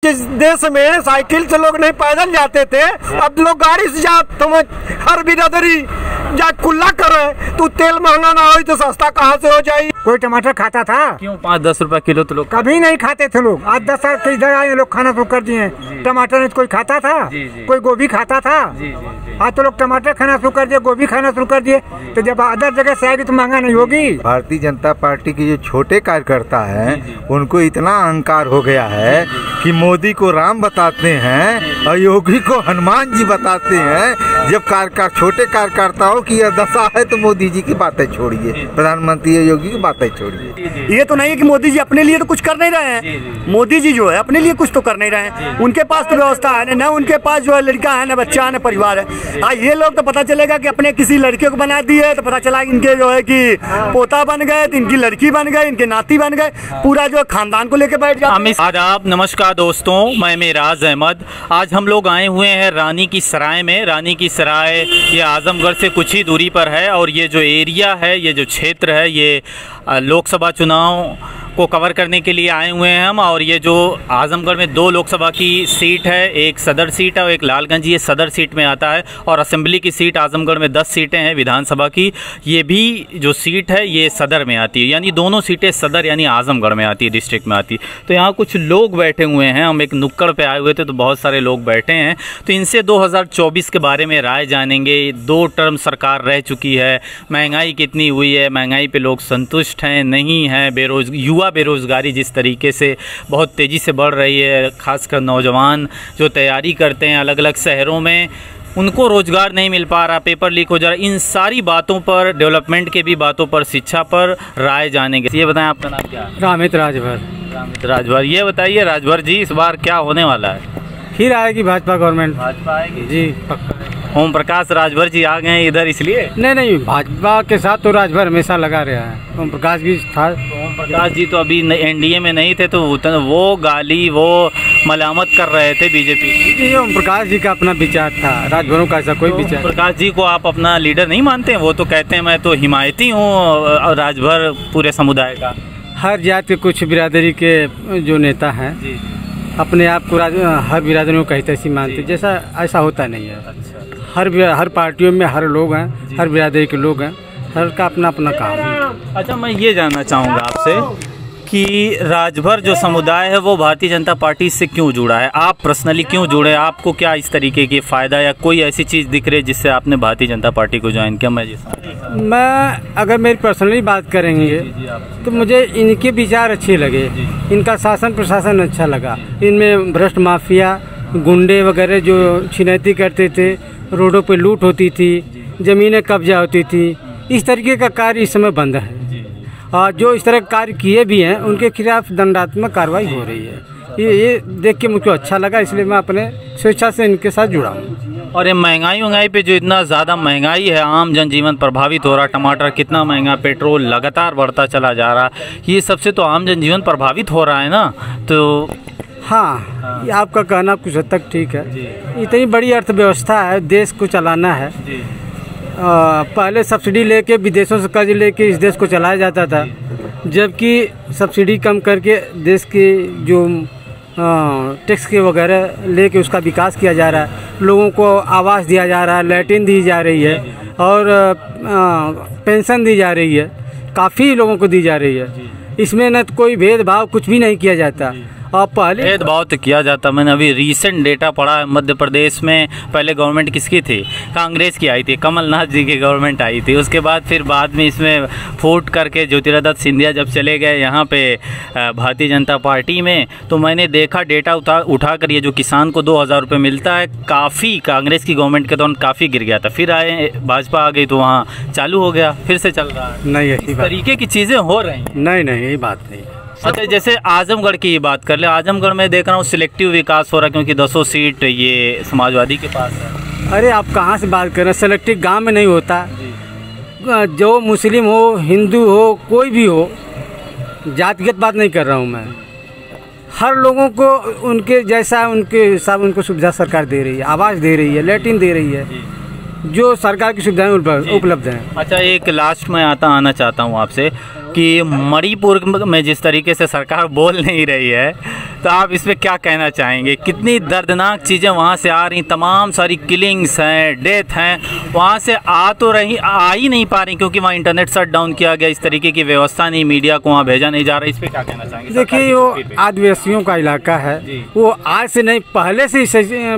जिस देश में साइकिल से लोग नहीं पैदल जाते थे, अब लोग गाड़ी से जाते। तुम हर बिरादरी जा कुल्ला करे तो तेल महंगा ना हो तो सस्ता कहाँ से हो जाए। कोई टमाटर खाता था? क्यों 5-10 रुपए किलो तो लोग कभी नहीं खाते थे लोग। आज 10 साल से इधर आए लोग खाना शुरू कर दिए। टमाटर नहीं कोई खाता था, कोई गोभी खाता था। आज तो लोग टमाटर खाना शुरू कर दिए, गोभी खाना शुरू कर दिए। तो जब अदर जगह से आएगी तो महंगा नहीं होगी। भारतीय जनता पार्टी के जो छोटे कार्यकर्ता हैं उनको इतना अहंकार हो गया है कि मोदी को राम बताते हैं और योगी को हनुमान जी बताते हैं। जब छोटे कार्यकर्ताओं की यह दशा है तो मोदी जी की बातें छोड़िए, प्रधानमंत्री योगी की बातें छोड़िए। ये तो नहीं है कि मोदी जी अपने लिए तो कुछ कर नहीं रहे हैं। मोदी जी जो है अपने लिए कुछ तो कर नहीं रहे हैं। उनके पास तो व्यवस्था है न उनके पास जो है लड़का है, न बच्चा है, न परिवार है। आज ये लोग तो पता चलेगा कि अपने किसी लड़के को बना दिए तो पता चला इनके जो है कि पोता बन गए, तो इनकी लड़की बन गए, इनके नाती बन गए, पूरा जो खानदान को लेकर बैठ जाए। आदाब, नमस्कार दोस्तों, मैं मेराज अहमद। आज हम लोग आए हुए हैं रानी की सराय में। रानी की सराय ये आजमगढ़ से कुछ ही दूरी पर है और ये जो एरिया है, ये जो क्षेत्र है, ये लोकसभा चुनाव को कवर करने के लिए आए हुए हैं हम। और ये जो आजमगढ़ में 2 लोकसभा की सीट है, एक सदर सीट है और एक लालगंज, ये सदर सीट में आता है। और असेंबली की सीट आजमगढ़ में 10 सीटें हैं विधानसभा की, ये भी जो सीट है ये सदर में आती है। यानी दोनों सीटें सदर यानी आजमगढ़ में आती है, डिस्ट्रिक्ट में आती है। तो यहाँ कुछ लोग बैठे हुए हैं, हम एक नुक्कड़ पे आए हुए थे तो बहुत सारे लोग बैठे हैं। तो इनसे 2024 के बारे में राय जानेंगे। 2 टर्म सरकार रह चुकी है, महंगाई कितनी हुई है, महंगाई पे लोग संतुष्ट हैं नहीं हैं, युवा बेरोज़गारी जिस तरीके से बहुत तेज़ी से बढ़ रही है, खासकर नौजवान जो तैयारी करते हैं अलग अलग शहरों में, उनको रोज़गार नहीं मिल पा रहा, पेपर लीक हो जा रहा है। इन सारी बातों पर, डेवलपमेंट के भी बातों पर, शिक्षा पर राय जानेंगे। ये बताएं आपका नाम क्या है? रामित राजभर। रामित राजभर, ये बताइए राजभर जी, इस बार क्या होने वाला है? फिर आएगी भाजपा गवर्नमेंट। भाजपा आएगी जी, पक्का। ओम प्रकाश राजभर जी आ गए हैं इधर इसलिए? नहीं, भाजपा के साथ तो राजभर हमेशा लगा रहा है। ओम प्रकाश भी था। ओम प्रकाश जी तो अभी एनडीए में नहीं थे तो वो गाली, वो मलामत कर रहे थे बीजेपी की। ओम प्रकाश जी का अपना विचार था, राजभरों का ऐसा कोई विचार। प्रकाश जी को आप अपना लीडर नहीं मानते हैं? वो तो कहते हैं मैं तो हिमायती हूँ राजभर पूरे समुदाय का। हर जात के कुछ बिरादरी के जो नेता हैं अपने आप को हर बिरादरियों को कहते ऐसी मानते, जैसा ऐसा होता नहीं है। अच्छा। हर पार्टियों में हर लोग हैं, हर बिरादरी के लोग हैं, हर का अपना अपना काम है। अच्छा, मैं ये जानना चाहूँगा आपसे कि राजभर जो समुदाय है वो भारतीय जनता पार्टी से क्यों जुड़ा है? आप पर्सनली क्यों जुड़े? आपको क्या इस तरीके की फ़ायदा या कोई ऐसी चीज़ दिख रही है जिससे आपने भारतीय जनता पार्टी को ज्वाइन किया? मैं अगर मेरी पर्सनली बात करेंगे तो मुझे इनके विचार अच्छे लगे, इनका शासन प्रशासन अच्छा लगा। इनमें भ्रष्ट माफिया, गुंडे वगैरह जो छिनैती करते थे, रोडों पे लूट होती थी, ज़मीनें कब्जा होती थी, इस तरीके का कार्य इस समय बंद है। और जो इस तरह कार्य किए भी हैं उनके खिलाफ दंडात्मक कार्रवाई हो रही है। ये देख के मुझको अच्छा लगा, इसलिए मैं अपने स्वेच्छा से इनके साथ जुड़ा हूँ। और ये महंगाई पे जो इतना ज़्यादा महंगाई है, आम जनजीवन प्रभावित हो रहा, टमाटर कितना महंगा, पेट्रोल लगातार बढ़ता चला जा रहा, ये सबसे तो आम जनजीवन प्रभावित हो रहा है ना। तो हाँ, ये आपका कहना कुछ हद तक ठीक है। इतनी बड़ी अर्थव्यवस्था है, देश को चलाना है। पहले सब्सिडी लेके विदेशों से कर्ज लेके इस देश को चलाया जाता था, जबकि सब्सिडी कम करके देश के जो टैक्स के वगैरह लेके उसका विकास किया जा रहा है। लोगों को आवास दिया जा रहा है, लैट्रिन दी जा रही है और पेंशन दी जा रही है, काफ़ी लोगों को दी जा रही है। इसमें न कोई भेदभाव कुछ भी नहीं किया जाता। और पहले भेदभाव तो किया जाता। मैंने अभी रीसेंट डेटा पढ़ा है, मध्य प्रदेश में पहले गवर्नमेंट किसकी थी? कांग्रेस की आई थी, कमलनाथ जी की गवर्नमेंट आई थी। उसके बाद फिर बाद में इसमें फूट करके ज्योतिरादित्य सिंधिया जब चले गए यहाँ पे भारतीय जनता पार्टी में, तो मैंने देखा डेटा उठा कर ये जो किसान को 2000 रुपये मिलता है, काफ़ी कांग्रेस की गवर्नमेंट के दौरान काफ़ी गिर गया था। फिर आए भाजपा आ गई तो वहाँ चालू हो गया, फिर से चल रहा है। नहीं, इस तरीके की चीज़ें हो रही हैं। नहीं, यही बात नहीं। अच्छा, जैसे आजमगढ़ की ये बात कर ले, आजमगढ़ में देख रहा हूँ सिलेक्टिव विकास हो रहा है क्योंकि 10 सीट ये समाजवादी के पास है। अरे आप कहाँ से बात कर रहे हैं? सेलेक्टिव गांव में नहीं होता। जो मुस्लिम हो, हिंदू हो, कोई भी हो, जातिगत बात नहीं कर रहा हूँ मैं। हर लोगों को उनके जैसा उनके हिसाब उनको सुविधा सरकार दे रही है, आवास दे रही है, लैट्रिन दे रही है, जो सरकार की सुविधाएं उपलब्ध हैं। अच्छा, एक लास्ट में आना चाहता हूँ आपसे कि मणिपुर में जिस तरीके से सरकार बोल नहीं रही है, तो आप इस पर क्या कहना चाहेंगे? कितनी दर्दनाक चीज़ें वहाँ से आ रही, तमाम सारी किलिंग्स हैं, डेथ हैं, वहाँ से आ ही नहीं पा रही क्योंकि वहाँ इंटरनेट शट डाउन किया गया, इस तरीके की व्यवस्था नहीं, मीडिया को वहाँ भेजा नहीं जा रहा। इस पर क्या कहना चाहेंगे? देखिए, वो आदिवासियों का इलाका है, वो आज से नहीं, पहले से इस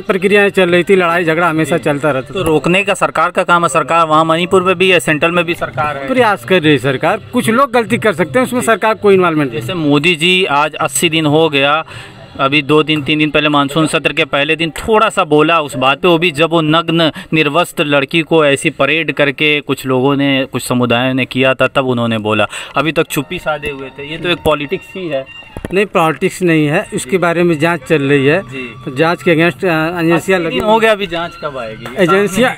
प्रक्रियाएं चल रही थी, लड़ाई झगड़ा हमेशा चलता रहता। तो रोकने का सरकार का काम है। सरकार वहाँ मणिपुर में भी है, सेंट्रल में भी सरकार है, प्रयास कर रही है सरकार। कुछ लोग गलती कर सकते हैं, उसमें सरकार कोई इन्वॉल्वमेंट। जैसे मोदी जी आज 80 दिन हो गया, अभी 2-3 दिन पहले मानसून सत्र के पहले दिन थोड़ा सा बोला उस बात पे, वो भी जब वो नग्न निर्वस्त्र लड़की को ऐसी परेड करके कुछ लोगों ने, कुछ समुदायों ने किया था, तब उन्होंने बोला। अभी तक चुप्पी साधे हुए थे। ये तो एक पॉलिटिक्स ही है। नहीं, पॉलिटिक्स नहीं है, उसके बारे में जांच चल रही है। तो जांच के अगेंस्ट एजेंसियाँ लगी हो गया, अभी जांच कब आएगी एजेंसियाँ?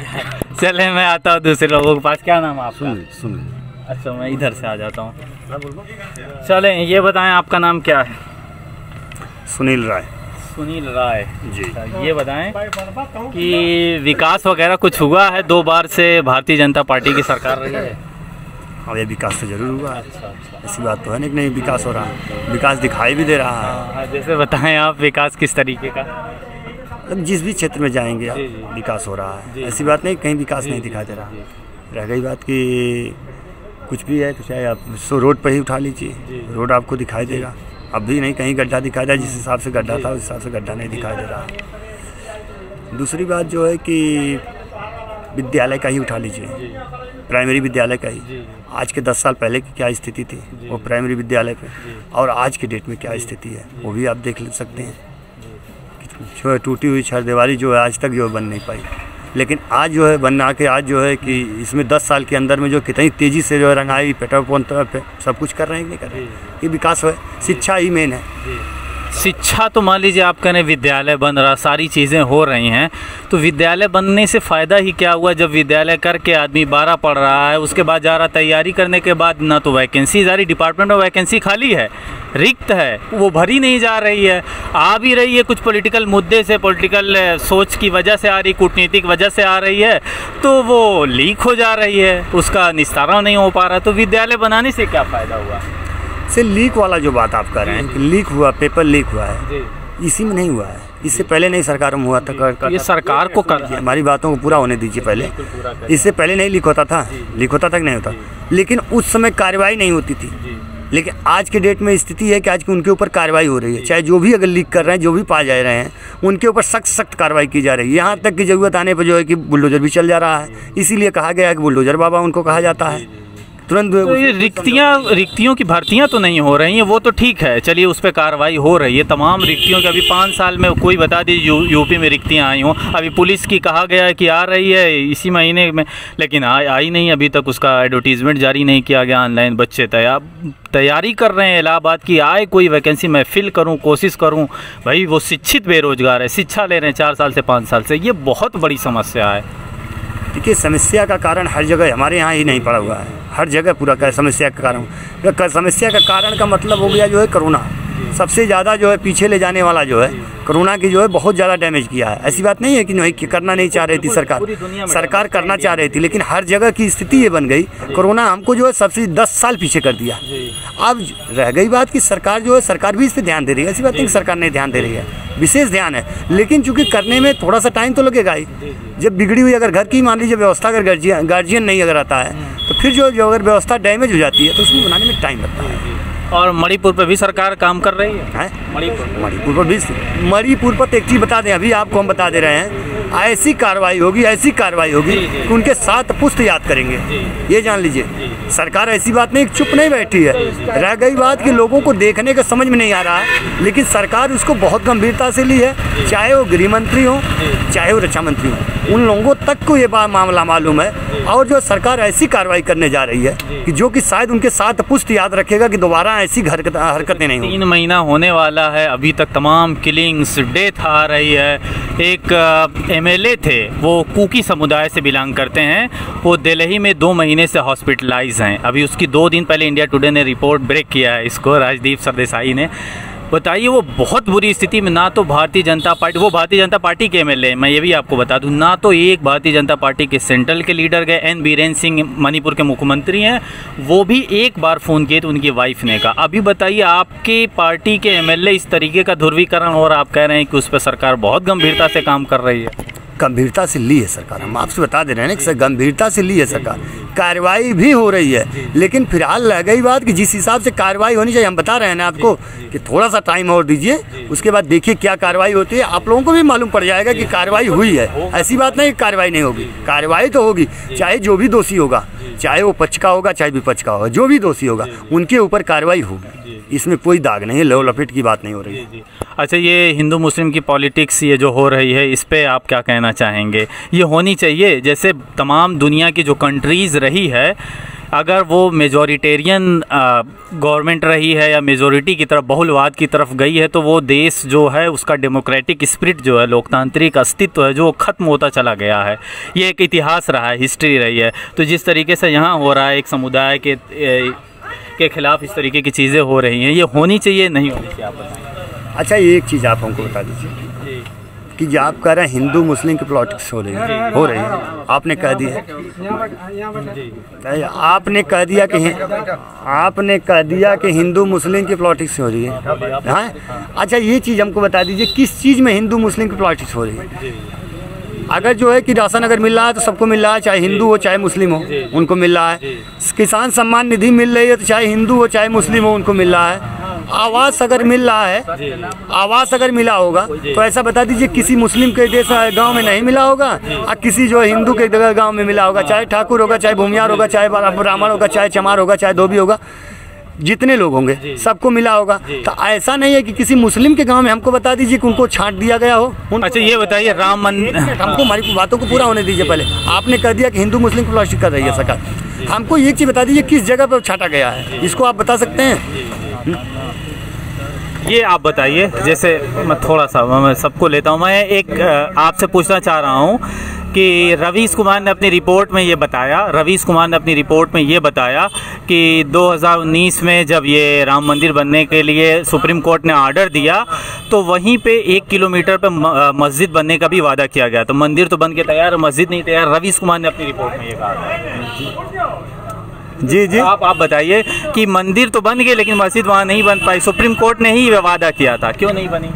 चले, मैं आता हूँ दूसरे लोगों के पास। क्या नाम है आपका? सुन। अच्छा, मैं इधर से आ जाता हूँ। चले, ये बताएं आपका नाम क्या है? सुनील राय। सुनील राय जी। ये बताएं कि विकास वगैरह कुछ हुआ है? 2 बार से भारतीय जनता पार्टी की सरकार रही है। हाँ, ये विकास तो जरूर हुआ है। ऐसी बात तो है नहीं विकास हो रहा है, विकास दिखाई भी दे रहा है। जैसे बताएं आप, विकास किस तरीके का? मतलब जिस भी क्षेत्र में जाएंगे आप, विकास हो रहा है। ऐसी बात नहीं कहीं विकास नहीं दिखाई दे रहा। रह गई बात कि कुछ भी है तो चाहे आप रोड पर ही उठा लीजिए, रोड आपको दिखाई देगा। अब भी नहीं कहीं गड्ढा दिखाई दे, जिस हिसाब से गड्ढा था उस हिसाब से गड्ढा नहीं दिखाई दे रहा। दूसरी बात जो है कि विद्यालय का ही उठा लीजिए, प्राइमरी विद्यालय का ही। आज के 10 साल पहले की क्या स्थिति थी वो प्राइमरी विद्यालय पे, और आज के डेट में क्या स्थिति है वो भी आप देख सकते हैं। जो टूटी हुई छरदीवारी जो है आज तक जो बन नहीं पाई, लेकिन आज जो है बनना के आज जो है कि इसमें 10 साल के अंदर में जो कितनी तेज़ी से जो है रंगाई पेट्रोल पे सब कुछ कर रहे हैं कि नहीं कर रहे हैं। ये विकास है, शिक्षा ही मेन है। शिक्षा तो मान लीजिए आप कह रहे हैं विद्यालय बन रहा, सारी चीज़ें हो रही हैं, तो विद्यालय बनने से फ़ायदा ही क्या हुआ? जब विद्यालय करके आदमी 12 पढ़ रहा है, उसके बाद जा रहा तैयारी करने के बाद ना तो वैकेंसी जा रही, डिपार्टमेंट में वैकेंसी खाली है, रिक्त है, वो भरी नहीं जा रही है। आ भी रही है कुछ पॉलिटिकल मुद्दे से, पॉलिटिकल सोच की वजह से आ रही, कूटनीतिक वजह से आ रही है, तो वो लीक हो जा रही है, उसका निस्तारण नहीं हो पा रहा। तो विद्यालय बनाने से क्या फ़ायदा हुआ? से लीक वाला जो बात आप कर रहे हैं कि लीक हुआ, पेपर लीक हुआ है, इसी में नहीं हुआ है। इससे पहले नहीं सरकार में हुआ था। ये सरकार को कर, हमारी बातों को पूरा होने दीजिए पहले। इससे पहले नहीं लीक होता था, लीक होता था कि नहीं होता, लेकिन उस समय कार्रवाई नहीं होती थी। लेकिन आज के डेट में स्थिति है कि आज की उनके ऊपर कार्रवाई हो रही है। चाहे जो भी अगर लीक कर रहे हैं, जो भी पा जा रहे हैं, उनके ऊपर सख्त कार्रवाई की जा रही है। यहाँ तक कि ज़रूरत आने पर जो है कि बुलडोजर भी चल जा रहा है। इसीलिए कहा गया है कि बुलडोजर बाबा उनको कहा जाता है। तुरंत तो ये रिक्तियों की भर्तियां तो नहीं हो रही हैं, वो तो ठीक है, चलिए उस पर कार्रवाई हो रही है। तमाम रिक्तियों की अभी 5 साल में कोई बता दीजिए यूपी में रिक्तियां आई हों। अभी पुलिस की कहा गया है कि आ रही है इसी महीने में, लेकिन आई नहीं, अभी तक उसका एडवर्टीजमेंट जारी नहीं किया गया ऑनलाइन। बच्चे तैयारी कर रहे हैं इलाहाबाद की, आए कोई वैकेंसी मैं फिल करूं, कोशिश करूं। भाई वो शिक्षित बेरोजगार है, शिक्षा ले रहे हैं 4 साल से 5 साल से, ये बहुत बड़ी समस्या है। देखिए, समस्या का कारण हर जगह हमारे यहाँ ही नहीं पड़ा हुआ है, हर जगह पूरा का समस्या का कारण। समस्या का कारण का मतलब हो गया जो है कोरोना। सबसे ज़्यादा जो है पीछे ले जाने वाला जो है कोरोना की जो है बहुत ज़्यादा डैमेज किया है। ऐसी बात नहीं है कि नहीं करना नहीं चाह रही थी सरकार करना चाह रही थी, लेकिन हर जगह की स्थिति ये बन गई। कोरोना हमको जो है सबसे 10 साल पीछे कर दिया। अब रह गई बात कि सरकार जो है, सरकार भी इस पर ध्यान दे रही है। ऐसी बात नहीं कि सरकार नहीं ध्यान दे रही है, विशेष ध्यान है, लेकिन चूंकि करने में थोड़ा सा टाइम तो लगेगा ही। जब बिगड़ी हुई अगर घर की मान लीजिए व्यवस्था, अगर गार्जियन नहीं अगर आता है, तो फिर जो अगर व्यवस्था डैमेज हो जाती है तो उसको बनाने में टाइम लगता है। और मणिपुर पर भी सरकार काम कर रही है। मणिपुर पर भी, मणिपुर पर एक चीज़ बता दें, अभी आपको हम बता दे रहे हैं, ऐसी कार्रवाई होगी कि उनके 7 पुस्त याद करेंगे। ये जान लीजिए, सरकार ऐसी बात नहीं, चुप नहीं बैठी है। रह गई बात कि लोगों को देखने का समझ में नहीं आ रहा है, लेकिन सरकार उसको बहुत गंभीरता से ली है। चाहे वो गृह मंत्री हो, चाहे वो रक्षा मंत्री हो, उन लोगों तक को ये मामला मालूम है। और जो सरकार ऐसी कार्रवाई करने जा रही है कि जो कि शायद उनके 7 पुस्त याद रखेगा कि दोबारा ऐसी हरकतें नहीं होंगी। 3 महीना होने वाला है, अभी तक तमाम किलिंग्स, डेथ आ रही है। एक एमएलए थे, वो कुकी समुदाय से बिलोंग करते हैं, वो दिल्ली में 2 महीने से हॉस्पिटलाइज हैं। अभी उसकी 2 दिन पहले इंडिया टुडे ने रिपोर्ट ब्रेक किया है इसको, राजदीप सरदेसाई ने। बताइए वो बहुत बुरी स्थिति में, ना तो भारतीय जनता पार्टी, वो भारतीय जनता पार्टी के एमएलए, मैं ये भी आपको बता दूं, ना तो एक भारतीय जनता पार्टी के सेंट्रल के लीडर गए, एन बीरेन सिंह मणिपुर के मुख्यमंत्री हैं, वो भी एक बार फ़ोन किए तो उनकी वाइफ ने कहा। अभी बताइए आपके पार्टी के एमएलए इस तरीके का ध्रुवीकरण, और आप कह रहे हैं कि उस पर सरकार बहुत गंभीरता से काम कर रही है। गंभीरता से ली है सरकार, हम आपसे बता दे रहे हैं ना कि गंभीरता से ली है सरकार, कार्रवाई भी हो रही है। लेकिन फिलहाल रह गई बात कि जिस हिसाब से कार्रवाई होनी चाहिए, हम बता रहे हैं ना आपको कि थोड़ा सा टाइम और दीजिए, उसके बाद देखिए क्या कार्रवाई होती है, आप लोगों को भी मालूम पड़ जाएगा कि कार्रवाई हुई है। ऐसी बात नहीं कि कार्रवाई नहीं होगी, कार्रवाई तो होगी, चाहे जो भी दोषी होगा, चाहे वो पक्ष का होगा चाहे विपक्ष का होगा, जो भी दोषी होगा उनके ऊपर कार्रवाई होगी, इसमें कोई दाग नहीं है, लो लपेट की बात नहीं हो रही है। अच्छा, ये हिंदू मुस्लिम की पॉलिटिक्स ये जो हो रही है, इस पे आप क्या कहना चाहेंगे? ये होनी चाहिए? जैसे तमाम दुनिया की जो कंट्रीज़ रही है, अगर वो मेजॉरिटेरियन गवर्नमेंट रही है या मेजॉरिटी की तरफ, बहुलवाद की तरफ गई है, तो वो देश जो है उसका डेमोक्रेटिक स्पिरिट जो है, लोकतांत्रिक अस्तित्व है, जो ख़त्म होता चला गया है। ये एक इतिहास रहा है, हिस्ट्री रही है। तो जिस तरीके से यहाँ हो रहा है, एक समुदाय के खिलाफ इस तरीके की चीज़ें हो रही हैं, ये होनी चाहिए नहीं होनी चाहिए, आप बताएं। अच्छा, ये एक चीज़ आप हमको बता दीजिए कि जो आप कह रहे हैं हिंदू मुस्लिम की पॉलिटिक्स हो रही है, आपने कह दिया, आपने कह दिया कि हिंदू मुस्लिम की पॉलिटिक्स हो रही है। हाँ, अच्छा ये चीज़ हमको बता दीजिए किस चीज़ में हिंदू मुस्लिम की पॉलिटिक्स हो रही है? अगर जो है कि राशन अगर मिल रहा है तो सबको मिल रहा है, चाहे हिंदू हो चाहे मुस्लिम हो, उनको मिल रहा है। किसान सम्मान निधि मिल रही है तो चाहे हिंदू हो चाहे मुस्लिम हो, उनको मिल रहा है। आवास अगर मिल रहा है, आवास अगर मिला होगा तो ऐसा बता दीजिए किसी मुस्लिम के देश गांव में नहीं मिला होगा और किसी जो हिंदू के गांव में मिला होगा, चाहे ठाकुर होगा चाहे भूमियार होगा चाहे ब्राह्मण होगा चाहे चमार होगा चाहे धोबी होगा, जितने लोग होंगे सबको मिला होगा। तो ऐसा नहीं है कि किसी मुस्लिम के गांव में हमको बता दीजिए कि उनको छांट दिया गया हो। अच्छा, ये बताइए राम मंदिर, हमको हमारी बातों को पूरा होने दीजिए। पहले आपने कह दिया कि हिंदू मुस्लिम की प्लास्टिक कर रही है सरकार, हमको एक चीज़ बता दीजिए किस जगह पर छाटा गया है, इसको आप बता सकते हैं? ये आप बताइए। जैसे मैं थोड़ा सा मैं सबको लेता हूँ, मैं एक आपसे पूछना चाह रहा हूँ कि रवीश कुमार ने अपनी रिपोर्ट में ये बताया कि 2019 में जब ये राम मंदिर बनने के लिए सुप्रीम कोर्ट ने ऑर्डर दिया तो वहीं पे 1 किलोमीटर पे मस्जिद बनने का भी वादा किया गया। तो मंदिर तो बन के तैयार, मस्जिद नहीं तैयार। रवीश कुमार ने अपनी रिपोर्ट में ये कहा। जी आप बताइए कि मंदिर तो बन गए लेकिन मस्जिद वहाँ नहीं बन पाई। सुप्रीम कोर्ट ने ही वादा किया था, क्यों नहीं बनी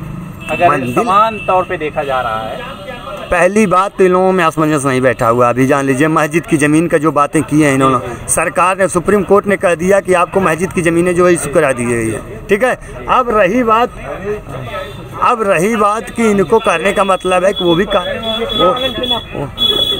अगर समान तौर पे देखा जा रहा है? पहली बात तो इन लोगों में असमंजस नहीं बैठा हुआ। अभी जान लीजिए मस्जिद की ज़मीन का जो बातें की हैं इन्होंने, सरकार ने सुप्रीम कोर्ट ने कह दिया कि आपको मस्जिद की ज़मीनें जो है इशू करा दी गई है, ठीक है। अब रही बात कि इनको करने का मतलब है कि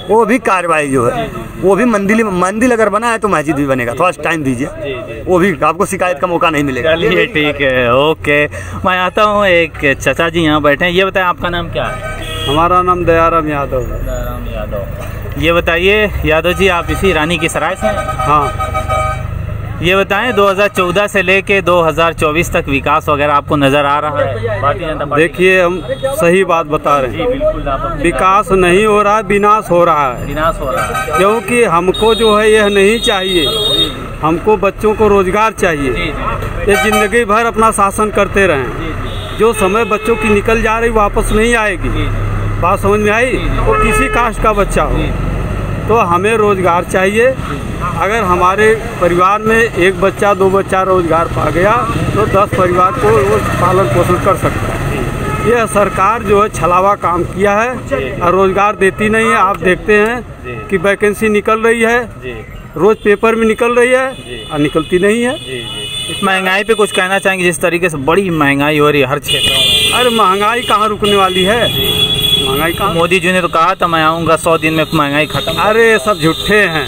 वो भी कार्रवाई जो है वो भी मंदिर अगर बना है तो मस्जिद भी बनेगा। थोड़ा टाइम दीजिए, वो भी आपको शिकायत का मौका नहीं मिलेगा। चलिए ठीक है, ओके। मैं आता हूँ, एक चाचा जी यहाँ बैठे हैं। ये बताएं आपका नाम क्या है? हमारा नाम दयाराम यादव है। दयाराम यादव। ये बताइए यादव जी, आप इसी रानी की सराय से हैं? हाँ। ये बताएं 2014 से लेके 2024 तक विकास वगैरह आपको नज़र आ रहा है भारतीय जनता पार्टी? देखिए, हम सही बात बता रहे हैं। बिल्कुल, विकास नहीं हो रहा है, विनाश हो रहा है। विनाश हो रहा है क्योंकि हमको जो है यह नहीं चाहिए, हमको बच्चों को रोजगार चाहिए। ये जिंदगी भर अपना शासन करते रहें, जो समय बच्चों की निकल जा रही वापस नहीं आएगी। बात समझ में आई? वो किसी कास्ट का बच्चा हो तो हमें रोजगार चाहिए। अगर हमारे परिवार में एक बच्चा 2 बच्चा रोजगार पा गया तो 10 परिवार को वो पालन पोषण कर सकता है। यह सरकार जो है छलावा काम किया है और रोजगार देती नहीं है। आप देखते हैं कि वैकेंसी निकल रही है, रोज पेपर में निकल रही है और निकलती नहीं है। इस महंगाई पे कुछ कहना चाहेंगे? जिस तरीके से बड़ी महंगाई हो रही है हर क्षेत्र में। अरे महंगाई कहाँ रुकने वाली है? महंगाई कहाँ? मोदी जी ने तो कहा था मैं आऊँगा 100 दिन में महंगाई खत्म। अरे ये सब झूठे हैं।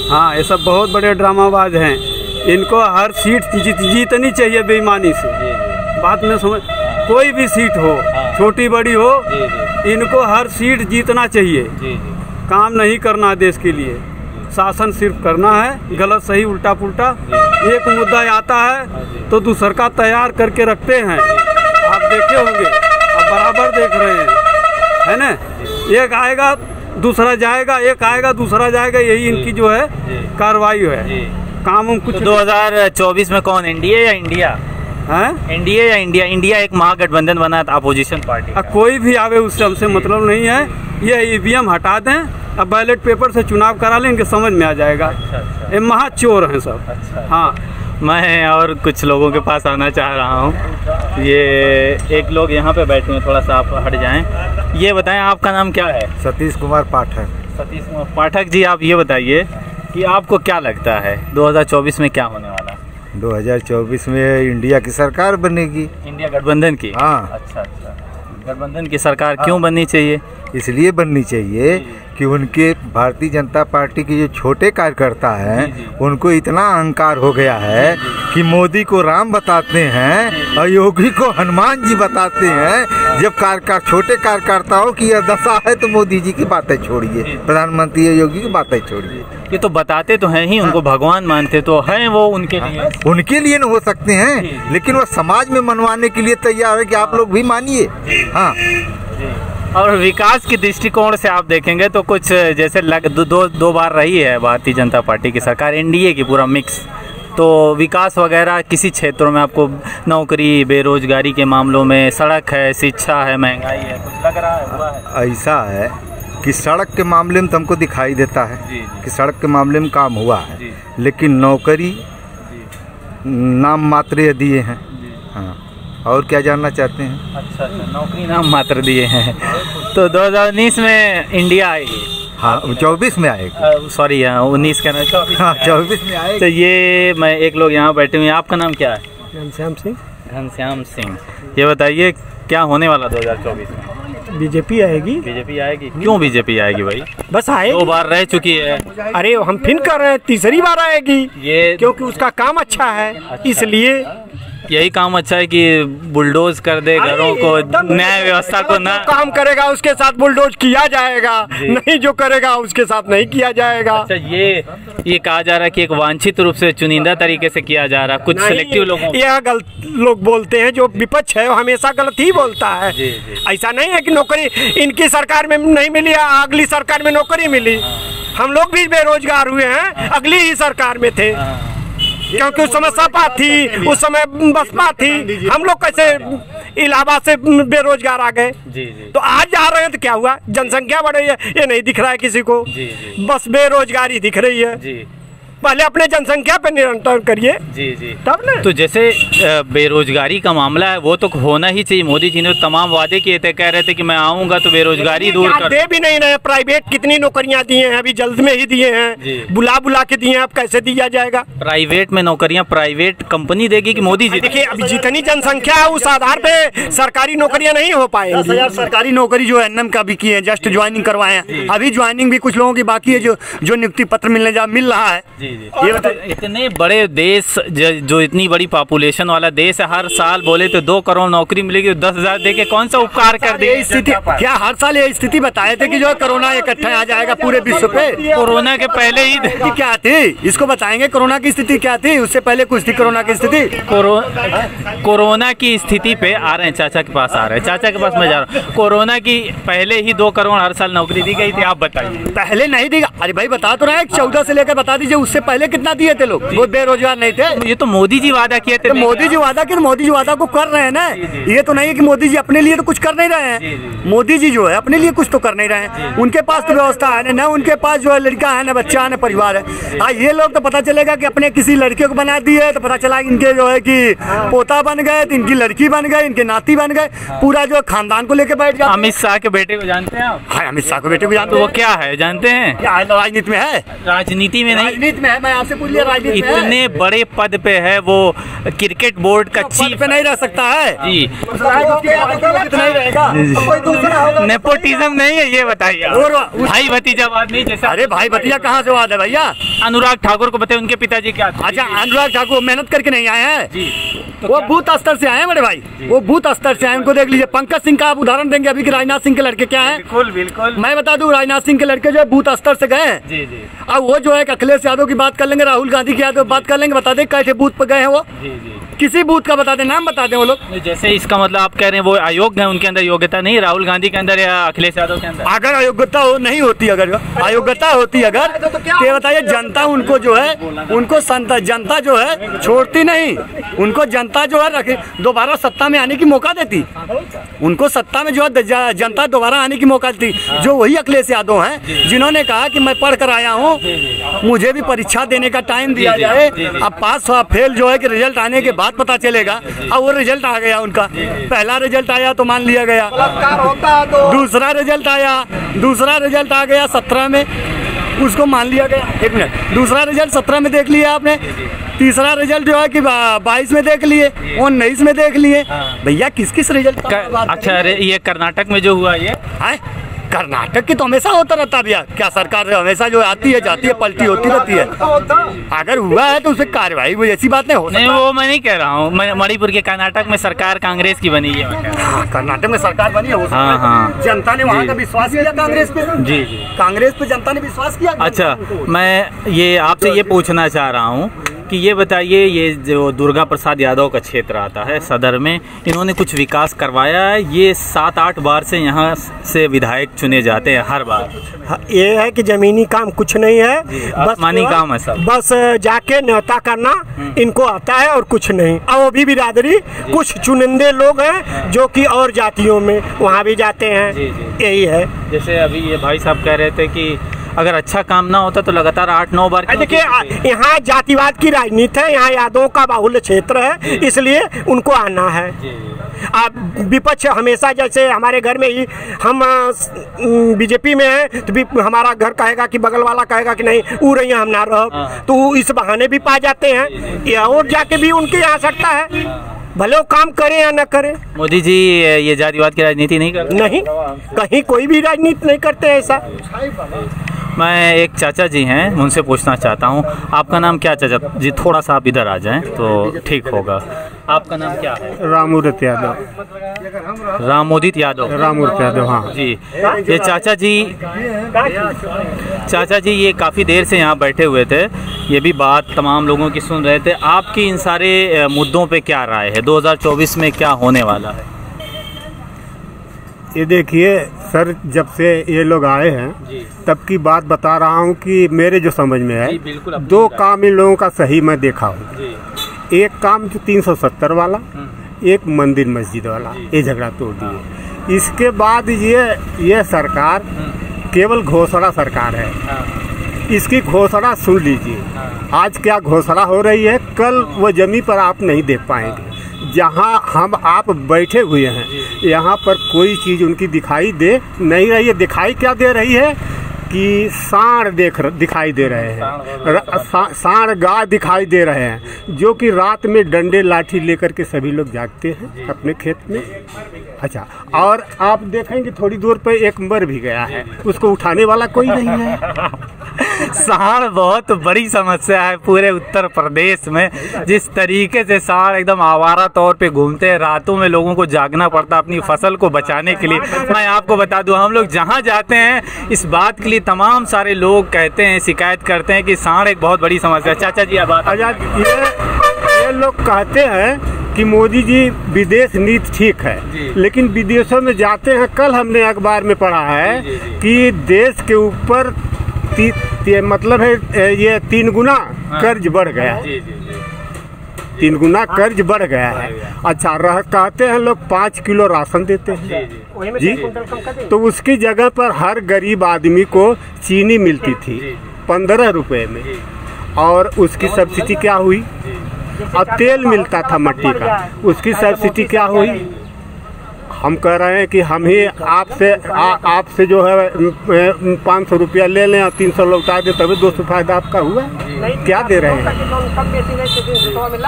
हाँ, ये सब बहुत बड़े ड्रामाबाज हैं। इनको हर सीट जीतनी चाहिए बेईमानी से। बात में समझ, कोई भी सीट हो, छोटी बड़ी हो, इनको हर सीट जीतना चाहिए। काम नहीं करना है देश के लिए, शासन सिर्फ करना है, गलत सही उल्टा पुल्टा। एक मुद्दा आता है तो दूसर का तैयार करके रखते हैं। आप देखे होंगे, आप बराबर देख रहे हैं, है ना? एक आएगा दूसरा जाएगा, एक आएगा दूसरा जाएगा, यही इनकी जो है कार्रवाई है। काम हम कुछ 2024 में कौन, एनडीए या इंडिया? हैं? एनडीए या इंडिया? इंडिया एक महागठबंधन बना था अपोजिशन पार्टी का। कोई भी आवे उससे हमसे मतलब नहीं है। ये ईवीएम हटा दें, अब बैलेट पेपर से चुनाव करा लें, इनके समझ में आ जाएगा। ये महा चोर हैं सब। हाँ, मैं और कुछ लोगों के पास आना चाह रहा हूँ। ये एक लोग यहाँ पे बैठे हैं, थोड़ा सा आप हट जाएं। ये बताएं, आपका नाम क्या है? सतीश कुमार पाठक। सतीश कुमार पाठक जी, आप ये बताइए कि आपको क्या लगता है 2024 में क्या होने वाला है? 2024 में इंडिया की सरकार बनेगी। इंडिया गठबंधन की? हाँ। अच्छा, गठबंधन की सरकार क्यों बननी चाहिए? इसलिए बननी चाहिए कि उनके भारतीय जनता पार्टी के जो छोटे कार्यकर्ता हैं उनको इतना अहंकार हो गया है कि मोदी को राम बताते हैं और योगी को हनुमान जी बताते हैं। जब छोटे कार्यकर्ताओं की यह दशा है तो मोदी जी की बातें छोड़िए, प्रधानमंत्री योगी की बातें छोड़िए। ये तो बताते तो हैं ही, उनको भगवान मानते तो हैं वो, उनके लिए न हो सकते हैं, लेकिन वो समाज में मनवाने के लिए तैयार है कि आप लोग भी मानिए। हाँ, और विकास की दृष्टिकोण से आप देखेंगे तो कुछ जैसे दो बार रही है भारतीय जनता पार्टी की सरकार, एनडीए की पूरा मिक्स, तो विकास वगैरह किसी क्षेत्रों में आपको नौकरी, बेरोजगारी के मामलों में, सड़क है, शिक्षा है, महंगाई है, कुछ लग रहा है हुआ है? ऐसा है कि सड़क के मामले में तुमको दिखाई देता है कि सड़क के मामले में काम हुआ है, लेकिन नौकरी नाम मात्र दिए हैं। हाँ, और क्या जानना चाहते हैं? अच्छा, नौकरी नाम मात्र दिए हैं। तो 2019 में इंडिया आएगी? हाँ, 24 में आएगा। सॉरी, 19 कहना, 24 में आएगा। तो ये मैं एक लोग यहाँ बैठे हुए हैं, आपका नाम क्या है? घनश्याम सिंह। घनश्याम सिंह, ये बताइए क्या होने वाला 2024 में? बीजेपी आएगी। बीजेपी आएगी? क्यों बीजेपी आएगी भाई? बस आएगी, 2 बार रह चुकी है। अरे हम फिर कर रहे हैं, तीसरी बार आएगी ये, क्योंकि उसका काम अच्छा है। इसलिए यही काम अच्छा है कि बुलडोज कर दे घरों को, न्याय व्यवस्था को ना काम करेगा उसके साथ बुलडोज किया जाएगा, नहीं जो करेगा उसके साथ नहीं किया जाएगा। अच्छा, ये कहा जा रहा है कि एक वांछित रूप से चुनिंदा तरीके से किया जा रहा है, कुछ सिलेक्टिव लोगों। यह गलत लोग बोलते हैं, जो विपक्ष है वो हमेशा गलत ही बोलता है। ऐसा नहीं है कि नौकरी इनकी सरकार में नहीं मिली, अगली सरकार में नौकरी मिली। हम लोग भी बेरोजगार हुए हैं, अगली ही सरकार में थे, क्योंकि उस समय सपा थी, उस समय बसपा थी। हम लोग कैसे इलाहाबाद से बेरोजगार आ गए? तो आज जा रहे हैं तो क्या हुआ? जनसंख्या बढ़ रही है, ये नहीं दिख रहा है किसी को, बस बेरोजगारी दिख रही है। पहले अपने जनसंख्या पे नियंत्रण करिए, तब ना। तो जैसे बेरोजगारी का मामला है वो तो होना ही चाहिए। मोदी जी ने तमाम वादे किए थे, कह रहे थे कि मैं आऊंगा तो बेरोजगारी दूर कर। दे भी नहीं रहे। प्राइवेट कितनी नौकरियां दिए हैं, अभी जल्द में ही दिए हैं, बुला के दिए हैं, अब कैसे दिया जाएगा? प्राइवेट में नौकरियां प्राइवेट कंपनी देगी कि मोदी जी? देखिए, अभी जितनी जनसंख्या है उस आधार पे सरकारी नौकरियां नहीं हो पाएंगी। 10,000 सरकारी नौकरी जो एनएम का भी की है, जस्ट ज्वाइनिंग करवाए हैं, अभी ज्वाइनिंग भी कुछ लोगों की बाकी है, जो नियुक्ति पत्र मिल रहा है। ये इतने बड़े देश, जो इतनी बड़ी पॉपुलेशन वाला देश है, हर साल बोले तो 2 करोड़ नौकरी मिलेगी, 10,000 दे के कौन सा उपकार कर दे? स्थिति क्या हर साल ये स्थिति बताए थे कि जो कोरोना इकट्ठा आ जाएगा पूरे विश्व पे? कोरोना के पहले ही क्या थी, इसको बताएंगे कोरोना की स्थिति क्या थी? उससे पहले कुछ थी कोरोना की स्थिति? कोरोना की स्थिति पे आ रहे हैं, चाचा के पास आ रहे हैं, चाचा के पास मैं जा रहा हूँ। कोरोना की पहले ही 2 करोड़ हर साल नौकरी दी गई थी, आप बताइए। पहले नहीं दी? अरे भाई बता तो रहे हैं, 14 से लेकर बता दीजिए, उससे पहले कितना दिए थे लोग? वो बेरोजगार नहीं थे। ये तो मोदी जी वादा किए थे। तो मोदी जी वादा किए, मोदी जी वादा को कर रहे हैं ना। ये तो नहीं है कि मोदी जी अपने लिए तो कुछ कर नहीं रहे हैं। मोदी जी जो है अपने लिए कुछ तो कर नहीं रहे हैं। उनके पास तो व्यवस्था है ना, उनके पास जो है लड़का है ना, बच्चा है ना, परिवार है। हाँ, ये लोग तो पता चलेगा कि अपने किसी लड़के को बना दिए तो पता चला इनके जो है कि पोता बन गए, तो इनकी लड़की बन गए, इनके नाती बन गए, पूरा जो खानदान को लेकर बैठ गया। अमित शाह के बेटे को जानते हैं आप? हाँ, अमित शाह के बेटे को जानते हैं। वो क्या है जानते हैं? क्या है? राजनीति में है। राजनीति में नहीं, राजनीति में है। मैं आपसे पूछ लिया, राजनीति में इतने बड़े पद पे है वो, क्रिकेट बोर्ड का चीफ पे नहीं रह सकता है जी। नहीं रहेगा, नेपोटिज्म नहीं है, ये बताइए। भाई भतीजावाद नहीं जैसा? अरे भाई भतीजा कहाँ से वाद है भैया? अनुराग ठाकुर को बताए, उनके पिताजी क्या थे? अच्छा, अनुराग ठाकुर मेहनत करके नहीं आए हैं जी, तो वो बूथ स्तर से आए हैं बड़े भाई, वो बूथ स्तर से आए। उनको देख लीजिए। पंकज सिंह का आप उदाहरण देंगे अभी कि राजनाथ सिंह के लड़के क्या है? बिल्कुल बिल्कुल। मैं बता दूं, राजनाथ सिंह के लड़के जो है बूथ स्तर से गए हैं जी जी। अब वो जो है अखिलेश यादव की बात कर लेंगे, राहुल गांधी की बात कर लेंगे, बता दें कैसे बूथ पर गए हैं वो। जी जी। किसी बूथ का बता दें, नाम बता दें वो लोग। जैसे इसका मतलब आप कह रहे हैं वो अयोग्य है, उनके अंदर योग्यता नहीं, राहुल गांधी के अंदर या अखिलेश यादव के अंदर? अगर अयोग्यता नहीं होती, अगर अयोग्यता होती अगर तो बताइए, जनता उनको जो है, उनको जनता जो है छोड़ती नहीं, उनको जनता जो है दोबारा सत्ता में आने की मौका देती, उनको सत्ता में जो है जनता दोबारा आने की मौका देती। जो वही अखिलेश यादव हैं जिन्होंने कहा कि मैं पढ़ कर आया हूँ, मुझे भी परीक्षा देने का टाइम दिया जाए, अब पास फेल जो है कि रिजल्ट आने के बाद पता चलेगा। अब वो रिजल्ट आ गया, उनका पहला रिजल्ट आया तो मान लिया गया, दूसरा रिजल्ट आ गया 17 में, उसको मान लिया गया। एक मिनट, दूसरा रिजल्ट 17 में देख लिया आपने, तीसरा रिजल्ट जो है कि 22 में देख लिए, 19 में देख लिए। भैया किस किस रिजल्ट का? अच्छा, अरे ये कर्नाटक में जो हुआ ये है, कर्नाटक की तो हमेशा होता रहता भैया, क्या सरकार हमेशा जो आती है जाती है पलटी होती रहती है। अगर हुआ है तो उससे कार्रवाई, वो ऐसी बात नहीं हो सकती। नहीं, वो मैं नहीं कह रहा हूँ, मणिपुर के कर्नाटक में सरकार कांग्रेस की बनी है। हाँ, कर्नाटक में सरकार बनी है, हाँ, जनता ने वहाँ का विश्वास किया कांग्रेस पे। जी, कांग्रेस पे जनता ने विश्वास किया। अच्छा, मैं ये आपसे ये पूछना चाह रहा हूँ कि ये बताइए, ये जो दुर्गा प्रसाद यादव का क्षेत्र आता है सदर में, इन्होंने कुछ विकास करवाया है? ये 7-8 बार से यहाँ से विधायक चुने जाते हैं हर बार। ये है कि जमीनी काम कुछ नहीं है, बस मानी काम है सब, बस जाके न्योता करना इनको आता है और कुछ नहीं। और वो भी बिरादरी कुछ चुनिंदे लोग हैं जो कि और जातियों में वहाँ भी जाते हैं। यही है। जैसे अभी ये भाई साहब कह रहे थे कि अगर अच्छा काम ना होता तो लगातार 8-9 बार। देखिए, यहाँ जातिवाद की राजनीति है, यहाँ यादवों का बाहुल्य क्षेत्र है, इसलिए उनको आना है। अब विपक्ष हमेशा, जैसे हमारे घर में ही हम बीजेपी में हैं तो हमारा घर कहेगा कि बगल वाला कहेगा कि नहीं वो रही हम ना रहो, तो इस बहाने भी पा जाते हैं, या और जाके भी उनके यहाँ सकता है, भले वो काम करे या न करे। मोदी जी ये जातिवाद की राजनीति नहीं करते? नहीं, कहीं कोई भी राजनीति नहीं करते ऐसा। मैं एक चाचा जी हैं, उनसे पूछना चाहता हूँ, आपका नाम क्या चाचा जी? थोड़ा सा आप इधर आ जाएं तो ठीक होगा। आपका नाम क्या है? रामोदित यादव। रामोदित यादव। रामोदित यादव, हाँ जी। ये चाचा जी ये काफ़ी देर से यहाँ बैठे हुए थे, ये भी बात तमाम लोगों की सुन रहे थे। आपकी इन सारे मुद्दों पे क्या राय है? 2024 में क्या होने वाला है? ये देखिए सर, जब से ये लोग आए हैं तब की बात बता रहा हूँ कि मेरे जो समझ में है, 2 काम इन लोगों का सही मैं देखा हूँ। एक काम जो 370 वाला, एक मंदिर मस्जिद वाला, ये झगड़ा तोड़ दिए। इसके बाद ये सरकार केवल घोषणा सरकार है। इसकी घोषणा सुन लीजिए, आज क्या घोषणा हो रही है, कल वो जमीन पर आप नहीं देख पाएंगे। जहाँ हम आप बैठे हुए हैं, यहाँ पर कोई चीज़ उनकी दिखाई दे नहीं रही है। दिखाई क्या दे रही है कि सांड दिखाई दे रहे हैं, सांड गाय दिखाई दे रहे हैं, जो कि रात में डंडे लाठी लेकर के सभी लोग जागते हैं अपने खेत में। अच्छा, और आप देखेंगे थोड़ी दूर पर एक मर भी गया है, उसको उठाने वाला कोई नहीं है। सांड बहुत बड़ी समस्या है पूरे उत्तर प्रदेश में। जिस तरीके से सांड एकदम आवारा तौर पे घूमते हैं, रातों में लोगों को जागना पड़ता अपनी फसल को बचाने के लिए। मैं आपको बता दूं, हम लोग जहां जाते हैं इस बात के लिए तमाम सारे लोग कहते हैं, शिकायत करते हैं कि सांड एक बहुत बड़ी समस्या है। चाचा जी, अब ये लोग कहते हैं कि मोदी जी विदेश नीति ठीक है, लेकिन विदेशों में जाते हैं। कल हमने अखबार में पढ़ा है कि देश के ऊपर मतलब है ये 3 गुना कर्ज बढ़ गया, 3 गुना कर्ज बढ़ गया है। अच्छा, कहते हैं लोग 5 किलो राशन देते हैं जी, तो उसकी जगह पर हर गरीब आदमी को चीनी मिलती थी 15 रुपए में, और उसकी सब्सिडी क्या हुई? और तेल मिलता था मट्टी का, उसकी सब्सिडी क्या हुई? हम कह रहे हैं कि हम ही आपसे जो है 500 रुपया ले लें और 300 लौटा दे, तभी 200 फायदा आपका हुआ। क्या दे रहे हैं?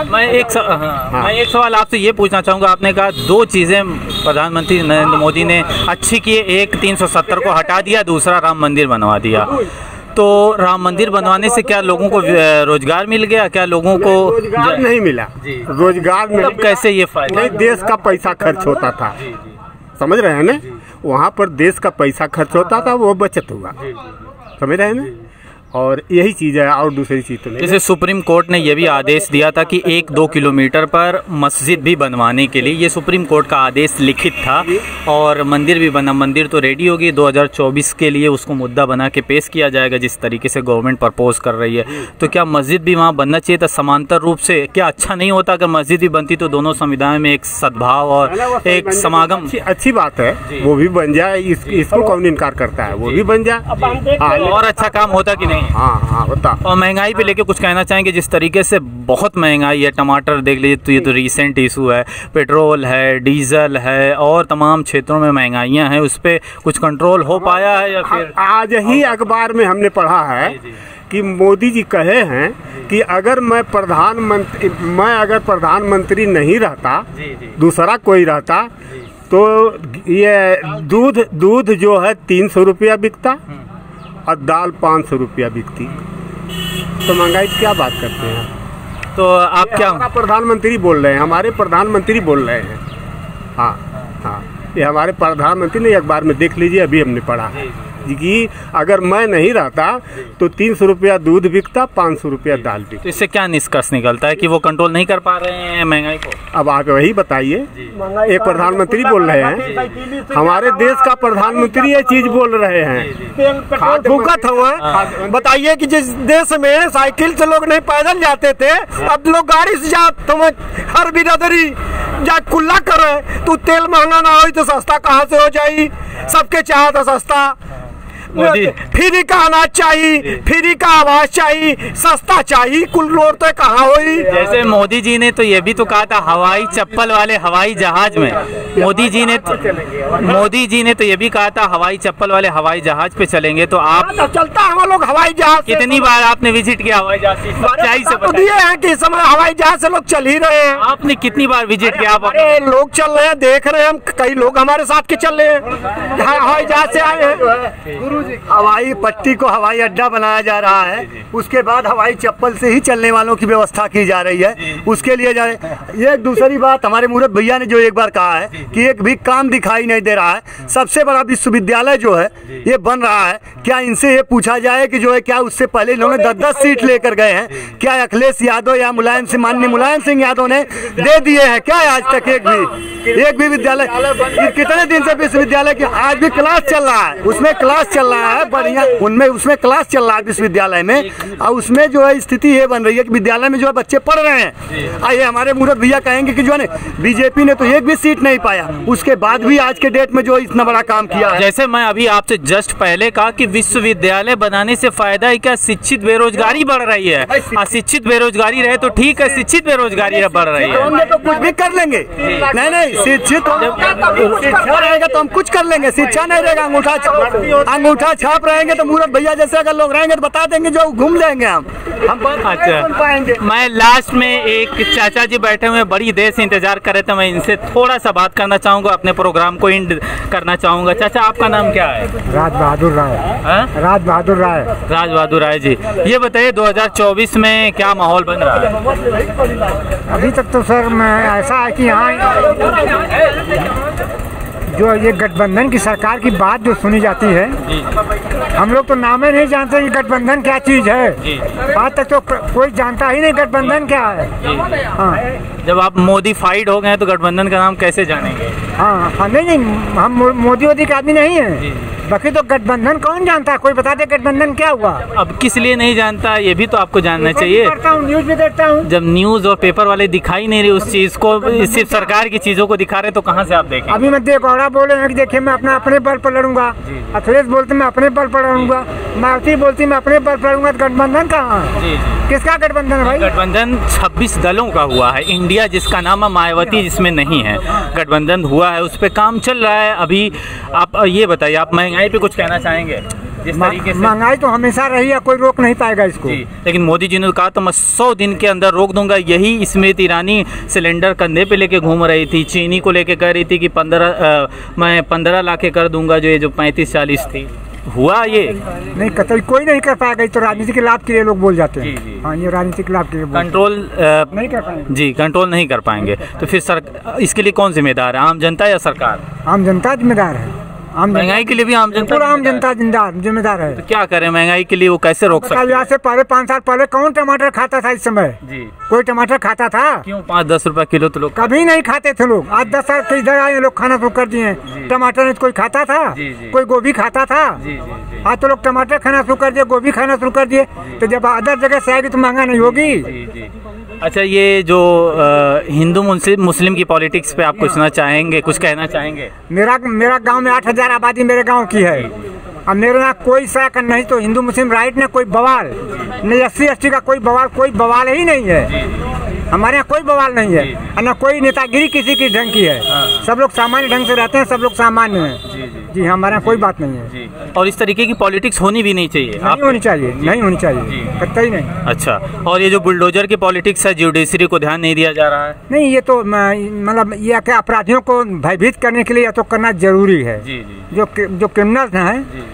मैं एक सवाल आपसे ये पूछना चाहूँगा। आपने कहा 2 चीज़ें प्रधानमंत्री नरेंद्र मोदी ने अच्छी की, एक 370 को हटा दिया, दूसरा राम मंदिर बनवा दिया। तो राम मंदिर बनवाने से क्या लोगों को रोजगार मिल गया? क्या लोगों को रोजगार नहीं मिला? रोजगार में कैसे ये फायदा? नहीं, देश का पैसा खर्च होता था, समझ रहे हैं ना? वहाँ पर देश का पैसा खर्च होता था, वो बचत हुआ, समझ रहे हैं ना? और यही चीज़ है, और दूसरी चीज़ तो नहीं। जैसे सुप्रीम कोर्ट ने यह भी आदेश दिया था कि 1-2 किलोमीटर पर मस्जिद भी बनवाने के लिए, ये सुप्रीम कोर्ट का आदेश लिखित था, और मंदिर भी बना। मंदिर तो रेडी होगी 2024 के लिए, उसको मुद्दा बना के पेश किया जाएगा जिस तरीके से गवर्नमेंट प्रपोज कर रही है। तो क्या मस्जिद भी वहाँ बनना चाहिए था समांतर रूप से? क्या अच्छा नहीं होता अगर मस्जिद भी बनती तो दोनों समुदाय में एक सद्भाव और एक समागम? अच्छी बात है, वो भी बन जाए, इसको कौन इनकार करता है, वो भी बन जाए और अच्छा काम होता कि नहीं? हाँ होता। और महंगाई पे लेके कुछ कहना चाहेंगे? जिस तरीके से बहुत महंगाई है, टमाटर देख लीजिए तो ये तो रिसेंट इशू है, पेट्रोल है, डीजल है, और तमाम क्षेत्रों में महंगाइयाँ हैं, उस पर कुछ कंट्रोल हो पाया है या फिर? आज ही अखबार में हमने पढ़ा है कि मोदी जी कहे हैं कि अगर मैं प्रधानमंत्री नहीं रहता, दूसरा कोई रहता, तो ये दूध जो है 300 रुपया बिकता और दाल 500 रुपया बिकती। तो महंगाई की क्या बात करते हैं? तो आप क्या प्रधानमंत्री बोल रहे हैं, हमारे प्रधानमंत्री बोल रहे हैं। हाँ, ये हमारे प्रधानमंत्री ने अखबार में देख लीजिए, अभी हमने पढ़ा कि अगर मैं नहीं रहता तो 300 रुपया दूध बिकता, 500 रुपया दाल बिकता। तो इससे क्या निष्कर्ष निकलता है कि वो कंट्रोल नहीं कर पा रहे हैं महंगाई को? अब आप वही बताइए, एक प्रधानमंत्री बोल रहे हैं, हमारे देश का प्रधानमंत्री ये चीज बोल रहे हैं, भूखत हुआ। बताइए कि जिस देश में साइकिल से लोग नहीं पैदल जाते थे, अब लोग गाड़ी से जाते, हर बिरादरी जा कुल्ला करे, तो तेल महंगा ना हो तो सस्ता कहाँ से हो जाए? सबके चाहे तो सस्ता, फ्री का अनाज चाहिए, फ्री का आवास चाहिए, सस्ता चाहिए, कुल रोड तो कहाँ हुई? जैसे मोदी जी ने तो ये भी तो कहा था हवाई चप्पल वाले हवाई जहाज में, मोदी जी ने तो ये भी कहा था हवाई चप्पल वाले हवाई जहाज पे चलेंगे। तो आप चलता हम लोग हवाई जहाज, कितनी बार आपने विजिट किया हवाई जहाज से? सच्चाई से तो दिए हैं कि इस समय हवाई जहाज से लोग चल ही रहे हैं। आपने कितनी बार विजिट किया? अरे लोग चल रहे हैं, देख रहे हैं हम, कई लोग हमारे साथ के चल रहे हैं, हवाई जहाज से आए हैं। हवाई पट्टी को हवाई अड्डा बनाया जा रहा है, उसके बाद हवाई चप्पल से ही चलने वालों की व्यवस्था की जा रही है, उसके लिए जा रहे। ये दूसरी बात, हमारे मूर्त भैया ने जो एक बार कहा है कि एक भी काम दिखाई नहीं दे रहा है। सबसे बड़ा विश्वविद्यालय जो है ये बन रहा है, क्या इनसे ये पूछा जाए कि जो है क्या उससे पहले इन्होंने 10-10 सीट लेकर गए हैं? क्या अखिलेश यादव या माननीय मुलायम सिंह यादव ने दे दिए हैं क्या आज तक? एक भी विद्यालय, कितने दिन से विश्वविद्यालय की आज भी क्लास चल रहा है, उसमें क्लास चल रहा है बढ़िया, उसमें क्लास चल रहा है विश्वविद्यालय में, और उसमें जो है स्थिति ये बन रही है कि विद्यालय में जो है बच्चे पढ़ रहे हैं। आइए हमारे मूर्त भैया कहेंगे कि जो है बीजेपी ने तो एक भी सीट नहीं पाया, उसके बाद भी आज के डेट में जो इतना बड़ा काम किया है। जैसे मैं अभी आपसे जस्ट पहले कहा कि विश्वविद्यालय बनाने से फायदा है क्या? शिक्षित बेरोजगारी बढ़ रही है, अशिक्षित बेरोजगारी रहे तो ठीक है, शिक्षित बेरोजगारी बढ़ रही है तो कुछ भी कर लेंगे। नहीं, शिक्षित शिक्षा रहेगा तो हम कुछ कर लेंगे, शिक्षा नहीं रहेगा अंगूठा छाप रहेंगे तो मूर्त भैया जैसे अगर लोग रहेंगे तो बता देंगे, जो घूम लेंगे हम अच्छा। मैं लास्ट में एक चाचा जी बैठे हुए बड़ी देर से इंतजार कर रहे थे, मैं इनसे थोड़ा सा बात करना चाहूंगा, अपने प्रोग्राम को एंड करना चाहूंगा। चाचा आपका नाम क्या है? राज बहादुर राय। राज बहादुर राय। राज बहादुर राय जी, ये बताइए 2024 में क्या माहौल बन रहा है? अभी तक तो सर मैं ऐसा है कि यहाँ जो ये गठबंधन की सरकार की बात जो सुनी जाती है, हम लोग तो नाम ही नहीं जानते कि गठबंधन क्या चीज है। आज तक तो कोई जानता ही नहीं गठबंधन क्या है। हाँ, जब आप मोदी फाइड हो गए तो गठबंधन का नाम कैसे जानेंगे? हाँ, नहीं, हम मोदी के आदमी नहीं है, बाकी तो गठबंधन कौन जानता है? कोई बता दे गठबंधन क्या हुआ। अब किस लिए नहीं जानता, ये भी तो आपको जानना चाहिए। न्यूज भी देखता हूँ, जब न्यूज और पेपर वाले दिखाई नहीं रही उस चीज को, सिर्फ सरकार की चीजों को दिखा रहे तो कहाँ से आप देखें? अभी मैं गौड़ा बोले हैं कि देखिए मैं अपने बल पर लड़ूंगा, अखिलेश बोलते मैं अपने बल पर लड़ूंगा, मायावती बोलती मैं अपने बल पर लड़ूंगा, गठबंधन कहाँ? किसका गठबंधन है भाई? गठबंधन 26 दलों का हुआ है, इंडिया जिसका नाम है, मायावती जिसमें नहीं है, गठबंधन हुआ है, उस पर काम चल रहा है। अभी आप ये बताइए, आप महंगाई पे कुछ कहना चाहेंगे? जिस तरीके से महंगाई तो हमेशा रही है, कोई रोक नहीं पाएगा इसको। लेकिन मोदी जी ने कहा तो मैं 100 दिन के अंदर रोक दूंगा। यही स्मृति ईरानी सिलेंडर कंधे पे लेके घूम रही थी, चीनी को लेके कह रही थी कि मैं 15 लाख के कर दूंगा, जो 35-40 थी। हुआ ये नहीं, कतई कोई नहीं कर पाएगा, तो राजनीति के लाभ के लिए लोग बोल जाते हैं। हाँ, ये राजनीतिक लाभ के लिए कंट्रोल नहीं कर पाएंगे। जी, कंट्रोल नहीं कर पाएंगे। तो फिर इसके लिए कौन जिम्मेदार है, आम जनता या सरकार? आम जनता जिम्मेदार है। महंगाई के लिए भी आम जनता पूरा आम जनता जिम्मेदार है। तो क्या करें महंगाई के लिए, वो कैसे रोक सकते हैं? यहाँ से पहले 5 साल पहले कौन टमाटर खाता था? इस समय जी कोई टमाटर खाता था? क्यों 5-10 रुपए किलो तो लोग कभी नहीं खाते थे लोग। आज 10 साल के इधर आए लोग खाना शुरू कर दिए। टमाटर नहीं कोई खाता था, कोई गोभी खाता था। आज तो लोग टमाटर खाना शुरू कर दिए, गोभी खाना शुरू कर दिए। तो जब अदर जगह से आएगी तो महंगा नहीं होगी। अच्छा, ये जो हिंदू मुस्लिम की पॉलिटिक्स पे आप कुछ ना चाहेंगे, कुछ कहना चाहेंगे? मेरा गांव में 8,000 आबादी मेरे गांव की है। अब मेरे यहाँ कोई सा नहीं तो हिंदू मुस्लिम राइट ने कोई बवाल नहीं, SC ST का कोई बवाल ही नहीं है। हमारे यहाँ कोई बवाल नहीं है और न कोई नेतागिरी किसी की ढंग की है। सब लोग सामान्य ढंग से रहते हैं, सब लोग सामान्य हैं। जी हमारे यहाँ कोई बात नहीं है। और इस तरीके की पॉलिटिक्स होनी भी नहीं चाहिए। नहीं होनी चाहिए, नहीं होनी चाहिए, कतई नहीं। अच्छा, और ये जो बुलडोजर की पॉलिटिक्स है, जुडिशरी को ध्यान नहीं दिया जा रहा है? नहीं, ये तो मतलब ये क्या अपराधियों को भयभीत करने के लिए या तो करना जरूरी है। जो क्रिमिनल्स हैं,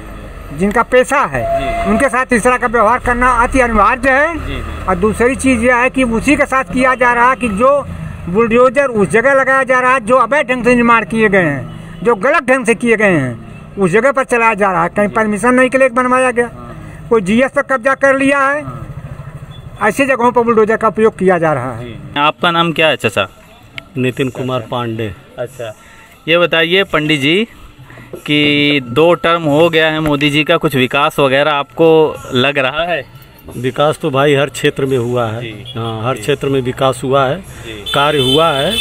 जिनका पैसा है, उनके साथ इस तरह का व्यवहार करना अति अनिवार्य है। और दूसरी चीज यह है कि उसी के साथ किया जा रहा है कि जो बुलडोजर उस जगह लगाया जा रहा है जो अवैध ढंग से निर्माण किए गए हैं, जो गलत ढंग से किए गए हैं, उस जगह पर चलाया जा रहा है। कहीं परमिशन नहीं के लिए बनवाया गया, कोई GS पर कब्जा कर लिया है, ऐसी जगहों पर बुलडोजर का उपयोग किया जा रहा है। आपका नाम क्या है चाचा? नितिन कुमार पांडे। अच्छा, ये बताइए पंडित जी कि 2 टर्म हो गया है मोदी जी का, कुछ विकास वगैरह आपको लग रहा है? विकास तो भाई हर क्षेत्र में हुआ है। हाँ, हर क्षेत्र में विकास हुआ है, कार्य हुआ है।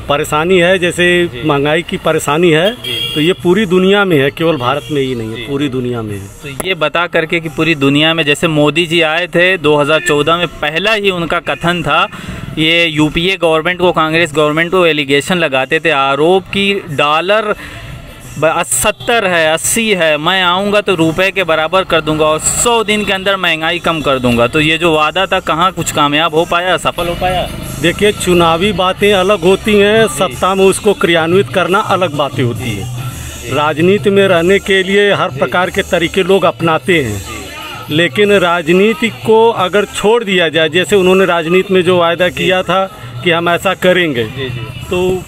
परेशानी है, जैसे महंगाई की परेशानी है, तो ये पूरी दुनिया में है, केवल भारत में ही नहीं है, पूरी दुनिया में है। तो ये बता करके कि पूरी दुनिया में, जैसे मोदी जी आए थे 2014 में, पहला ही उनका कथन था, ये UPA गवर्नमेंट को, कांग्रेस गवर्नमेंट को एलिगेशन लगाते थे, आरोप की डॉलर 70 है, 80 है, मैं आऊँगा तो रुपए के बराबर कर दूंगा और 100 दिन के अंदर महंगाई कम कर दूंगा। तो ये जो वादा था, कहाँ कुछ कामयाब हो पाया, सफल हो पाया? देखिए, चुनावी बातें अलग होती हैं, सत्ता में उसको क्रियान्वित करना अलग बातें होती है। राजनीति में रहने के लिए हर प्रकार के तरीके लोग अपनाते हैं, लेकिन राजनीति को अगर छोड़ दिया जाए, जैसे उन्होंने राजनीति में जो वायदा किया था कि हम ऐसा करेंगे, तो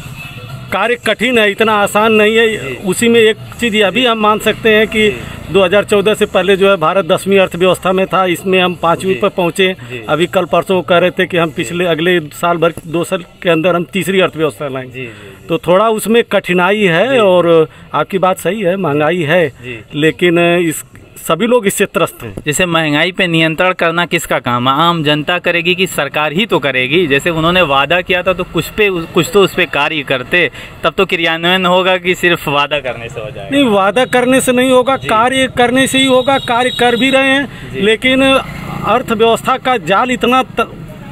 कार्य कठिन है, इतना आसान नहीं है। उसी में एक चीज़ यह भी हम मान सकते हैं कि 2014 से पहले जो है भारत 10वीं अर्थव्यवस्था में था, इसमें हम 5वीं पर पहुँचे। अभी कल परसों कह रहे थे कि हम अगले साल भर 2 साल के अंदर हम तीसरी अर्थव्यवस्था लाएंगे। तो थोड़ा उसमें कठिनाई है। और आपकी बात सही है, महंगाई है, लेकिन इस सभी लोग इससे त्रस्त हैं। जैसे महंगाई पे नियंत्रण करना किसका काम है? आम जनता करेगी कि सरकार ही तो करेगी? जैसे उन्होंने वादा किया था तो कुछ तो उस पे कार्य करते, तब तो क्रियान्वयन होगा कि सिर्फ वादा करने से हो जाएगा? नहीं, वादा करने से नहीं होगा, कार्य करने से ही होगा। कार्य कर भी रहे हैं, लेकिन अर्थव्यवस्था का जाल इतना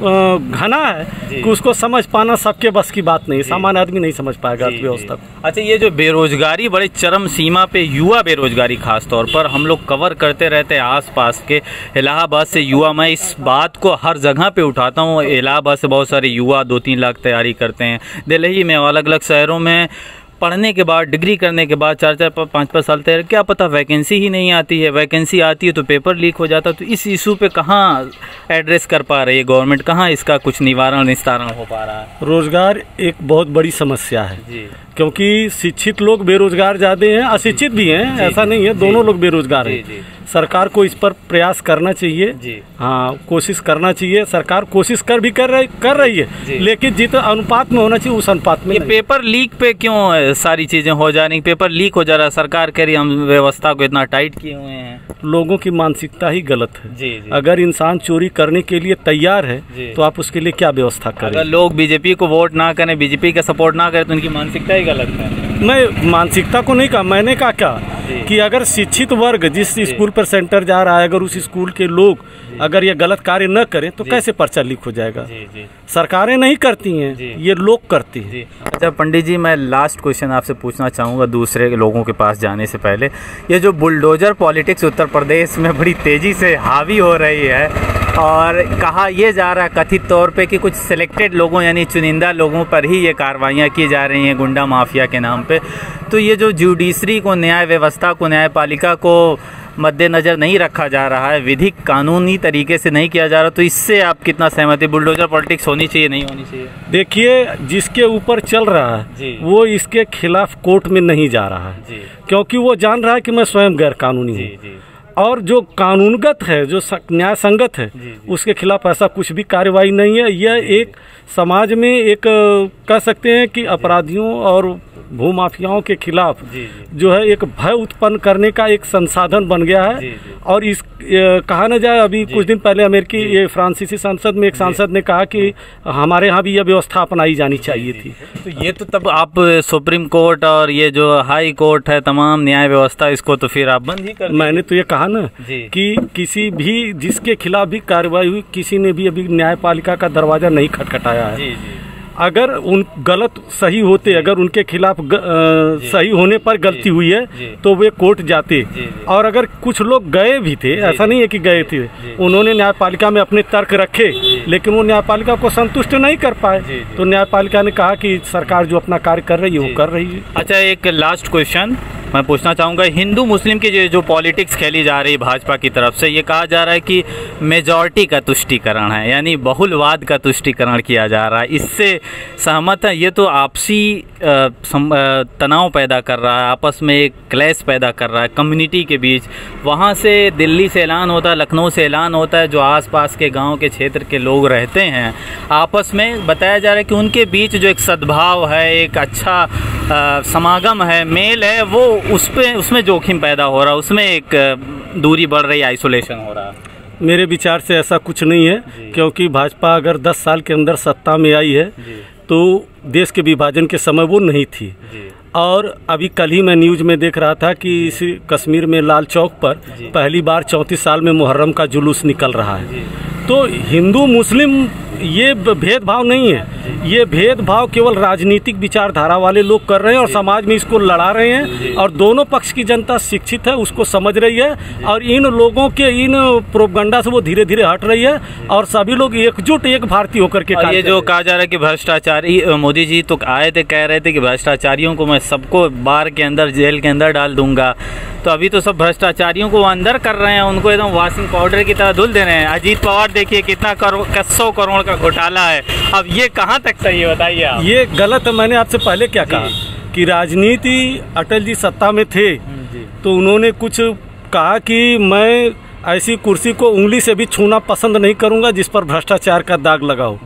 घना है कि उसको समझ पाना सबके बस की बात नहीं, सामान्य आदमी नहीं समझ पाएगा अर्थव्यवस्था को। अच्छा, ये जो बेरोजगारी बड़े चरम सीमा पे, युवा बेरोजगारी खास तौर पर हम लोग कवर करते रहते हैं आसपास के इलाहाबाद से युवा, मैं इस बात को हर जगह पे उठाता हूँ। इलाहाबाद से बहुत सारे युवा 2-3 लाख तैयारी करते हैं, दिल्ली में, अलग अलग शहरों में पढ़ने के बाद, डिग्री करने के बाद 4-4, 5-5 साल तैयार, क्या पता वैकेंसी ही नहीं आती है, वैकेंसी आती है तो पेपर लीक हो जाता है। तो इस इशू पे कहाँ एड्रेस कर पा रही है गवर्नमेंट, कहाँ इसका कुछ निस्तारण हो पा रहा है? रोजगार एक बहुत बड़ी समस्या है जी, क्योंकि शिक्षित लोग बेरोजगार ज़्यादा हैं, अशिक्षित भी हैं, ऐसा नहीं है, दोनों लोग बेरोजगार हैं। सरकार को इस पर प्रयास करना चाहिए। हाँ, कोशिश करना चाहिए। सरकार कोशिश कर रही है, लेकिन जिस अनुपात में होना चाहिए उस अनुपात में। ये पेपर लीक पे क्यों सारी चीजें हो जा रही? पेपर लीक हो जा रहा है, सरकार कह रही हम व्यवस्था को इतना टाइट किए हुए हैं। लोगों की मानसिकता ही गलत है। जी। अगर इंसान चोरी करने के लिए तैयार है तो आप उसके लिए क्या व्यवस्था करें? अगर लोग बीजेपी को वोट ना करें, बीजेपी का सपोर्ट ना करें, तो उनकी मानसिकता ही गलत है। मैं मानसिकता को नहीं कहा, मैंने कहा क्या कि अगर शिक्षित वर्ग जिस स्कूल पर सेंटर जा रहा है, अगर उस स्कूल के लोग अगर ये गलत कार्य न करें तो कैसे पर्चा लीक हो जाएगा? सरकारें नहीं करती हैं, ये लोग करते हैं। अच्छा पंडित जी, मैं लास्ट क्वेश्चन आपसे पूछना चाहूँगा दूसरे लोगों के पास जाने से पहले। ये जो बुलडोजर पॉलिटिक्स उत्तर प्रदेश में बड़ी तेज़ी से हावी हो रही है, और कहा यह जा रहा है कथित तौर पे कि कुछ सिलेक्टेड लोगों यानी चुनिंदा लोगों पर ही ये कार्रवाइयाँ की जा रही हैं गुंडा माफिया के नाम पे। तो ये जो जुडिशरी को, न्याय व्यवस्था को, न्यायपालिका को मद्देनज़र नहीं रखा जा रहा है, विधिक कानूनी तरीके से नहीं किया जा रहा, तो इससे आप कितना सहमत है? बुलडोजर पॉलिटिक्स होनी चाहिए, नहीं होनी चाहिए? देखिए, जिसके ऊपर चल रहा है वो इसके खिलाफ कोर्ट में नहीं जा रहा है, क्योंकि वो जान रहा है कि मैं स्वयं गैर कानूनी हूँ। और जो कानूनगत है, जो न्याय संगत है, उसके खिलाफ ऐसा कुछ भी कार्रवाई नहीं है। यह एक समाज में एक कह सकते हैं कि अपराधियों और भूमाफियाओं के खिलाफ जो है एक भय उत्पन्न करने का एक संसाधन बन गया है। और इस कहा न जाए, अभी कुछ दिन पहले अमेरिकी ये फ्रांसीसी संसद में एक सांसद ने कहा कि हमारे यहाँ भी यह व्यवस्था अपनाई जानी चाहिए थी। तो ये तो तब आप सुप्रीम कोर्ट और ये जो हाई कोर्ट है, तमाम न्याय व्यवस्था, इसको तो फिर आप बंद ही कर। मैंने तो ये कहा ना कि किसी भी जिसके खिलाफ भी कार्रवाई हुई, किसी ने भी अभी न्यायपालिका का दरवाजा नहीं खटखटाया है। अगर उन गलत सही होते, अगर उनके खिलाफ सही होने पर गलती हुई है तो वे कोर्ट जाते। और अगर कुछ लोग गए भी थे, ऐसा नहीं है कि गए थे, उन्होंने न्यायपालिका में अपने तर्क रखे, लेकिन वो न्यायपालिका को संतुष्ट नहीं कर पाए। तो न्यायपालिका ने कहा कि सरकार जो अपना कार्य कर रही है वो कर रही है। अच्छा, एक लास्ट क्वेश्चन मैं पूछना चाहूँगा। हिंदू मुस्लिम की जो पॉलिटिक्स खेली जा रही है भाजपा की तरफ से, ये कहा जा रहा है कि मेजॉरिटी का तुष्टीकरण है, यानी बहुलवाद का तुष्टीकरण किया जा रहा है, इससे सहमत है? ये तो आपसी तनाव पैदा कर रहा है, आपस में एक क्लैश पैदा कर रहा है कम्युनिटी के बीच। वहाँ से दिल्ली से ऐलान होता है, लखनऊ से ऐलान होता है, जो आसपास के गांव के क्षेत्र के लोग रहते हैं, आपस में बताया जा रहा है कि उनके बीच जो एक सद्भाव है, एक अच्छा समागम है, मेल है, वो उसमें जोखिम पैदा हो रहा है, उसमें एक दूरी बढ़ रही है, आइसोलेशन हो रहा है। मेरे विचार से ऐसा कुछ नहीं है, क्योंकि भाजपा अगर 10 साल के अंदर सत्ता में आई है तो देश के विभाजन के समय वो नहीं थी। और अभी कल ही मैं न्यूज़ में देख रहा था कि इस कश्मीर में लाल चौक पर पहली बार 34 साल में मुहर्रम का जुलूस निकल रहा है। तो हिंदू मुस्लिम ये भेदभाव नहीं है, ये भेदभाव केवल राजनीतिक विचारधारा वाले लोग कर रहे हैं और समाज में इसको लड़ा रहे हैं। और दोनों पक्ष की जनता शिक्षित है, उसको समझ रही है, और इन लोगों के इन प्रोपगंडा से वो धीरे धीरे हट रही है, और सभी लोग एकजुट एक भारतीय होकर के। ये जो कहा जा रहा है कि भ्रष्टाचारी, मोदी जी तो आए थे, कह रहे थे कि भ्रष्टाचारियों को मैं सबको बार के अंदर, जेल के अंदर डाल दूंगा। तो अभी तो सब भ्रष्टाचारियों को अंदर कर रहे हैं, उनको एकदम वॉशिंग पाउडर की तरह धुल दे रहे हैं। अजीत पवार देखिए कितना 100 करोड़ का घोटाला है, अब ये कहाँ तक सही है बताइए आप? ये गलत है। मैंने आपसे पहले क्या कहा कि राजनीति, अटल जी सत्ता में थे तो उन्होंने कुछ कहा कि मैं ऐसी कुर्सी को उंगली से भी छूना पसंद नहीं करूंगा जिस पर भ्रष्टाचार का दाग लगा हो।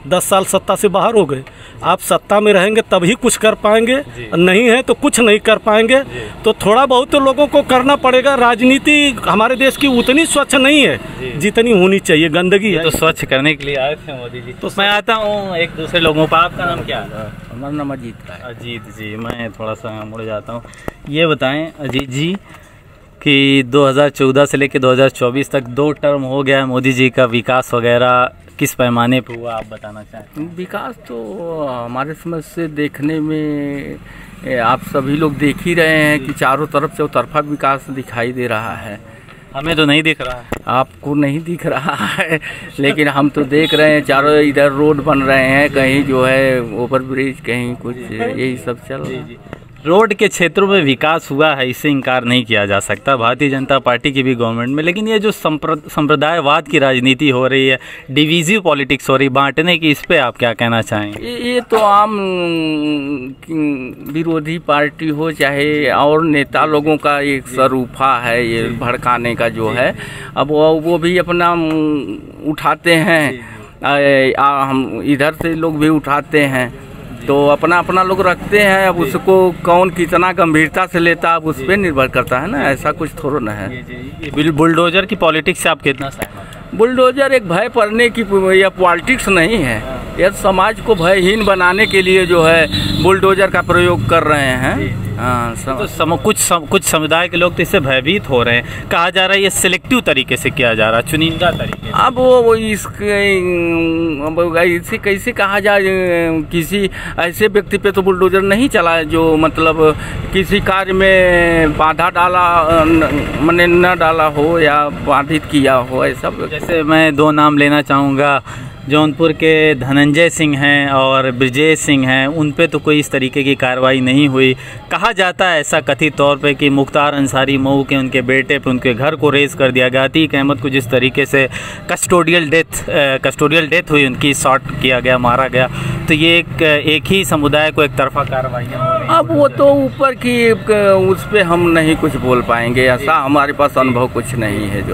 10 साल सत्ता से बाहर हो गए, आप सत्ता में रहेंगे तभी कुछ कर पाएंगे, नहीं है तो कुछ नहीं कर पाएंगे। तो थोड़ा बहुत तो लोगों को करना पड़ेगा। राजनीति हमारे देश की उतनी स्वच्छ नहीं है जितनी होनी चाहिए, गंदगी है। तो स्वच्छ करने के लिए आए थे मोदी जी। तो मैं आता हूँ एक दूसरे लोगों पर। आपका नाम क्या है? हमारा नाम अजीत का है। अजीत जी, मैं थोड़ा सा मुड़ जाता हूँ। ये बताएं अजीत जी कि 2014 से लेकर 2024 तक 2 टर्म हो गया है मोदी जी का, विकास वगैरह किस पैमाने पर हुआ आप बताना चाहते हैं? विकास तो हमारे समझ से देखने में आप सभी लोग देख ही रहे हैं कि चारों तरफ चौतरफा विकास दिखाई दे रहा है। हमें तो नहीं दिख रहा है। आपको नहीं दिख रहा है, लेकिन हम तो देख रहे हैं। चारों इधर रोड बन रहे हैं, कहीं जो है ओवर ब्रिज, कहीं कुछ, यही सब चल रहा है। रोड के क्षेत्रों में विकास हुआ है, इससे इनकार नहीं किया जा सकता भारतीय जनता पार्टी की भी गवर्नमेंट में। लेकिन ये जो संप्रदायवाद की राजनीति हो रही है, डिवीजिव पॉलिटिक्स हो रही, बांटने की, इस पे आप क्या कहना चाहेंगे? ये तो आम विरोधी पार्टी हो चाहे और नेता लोगों का एक सरूफा है ये भड़काने का जो है। अब वो भी अपना उठाते हैं, हम इधर से लोग भी उठाते हैं, तो अपना अपना लोग रखते हैं। अब उसको कौन कितना गंभीरता से लेता है, अब उस पर निर्भर करता है ना, ऐसा कुछ थोड़ा न है। बुलडोजर की पॉलिटिक्स से आप कितना सहमत? बुलडोजर एक भय पड़ने की या पॉलिटिक्स नहीं है, यह समाज को भयहीन बनाने के लिए जो है बुलडोजर का प्रयोग कर रहे हैं। तो कुछ समुदाय के लोग तो इससे भयभीत हो रहे हैं। कहा जा रहा है ये सिलेक्टिव तरीके से किया जा रहा है, चुनिंदा तरीके से। अब वो इसे कैसे कहा जाए, किसी ऐसे व्यक्ति पे तो बुलडोजर नहीं चला जो मतलब किसी कार्य में बाधा डाला मैंने न डाला हो या बाधित किया हो ऐसा। जैसे मैं 2 नाम लेना चाहूँगा, जौनपुर के धनंजय सिंह हैं और ब्रजेश सिंह हैं, उन पे तो कोई इस तरीके की कार्रवाई नहीं हुई। कहा जाता है ऐसा कथित तौर पे कि मुख्तार अंसारी मऊ के उनके बेटे पे उनके घर को रेज कर दिया गया। अतीक अहमद को जिस तरीके से कस्टोडियल डेथ हुई, उनकी शॉट किया गया, मारा गया, तो ये एक ही समुदाय को एक तरफा कार्रवाइयाँ हो रही हैं। अब वो तो ऊपर की उस पर हम नहीं कुछ बोल पाएंगे, ऐसा हमारे पास अनुभव कुछ नहीं है जो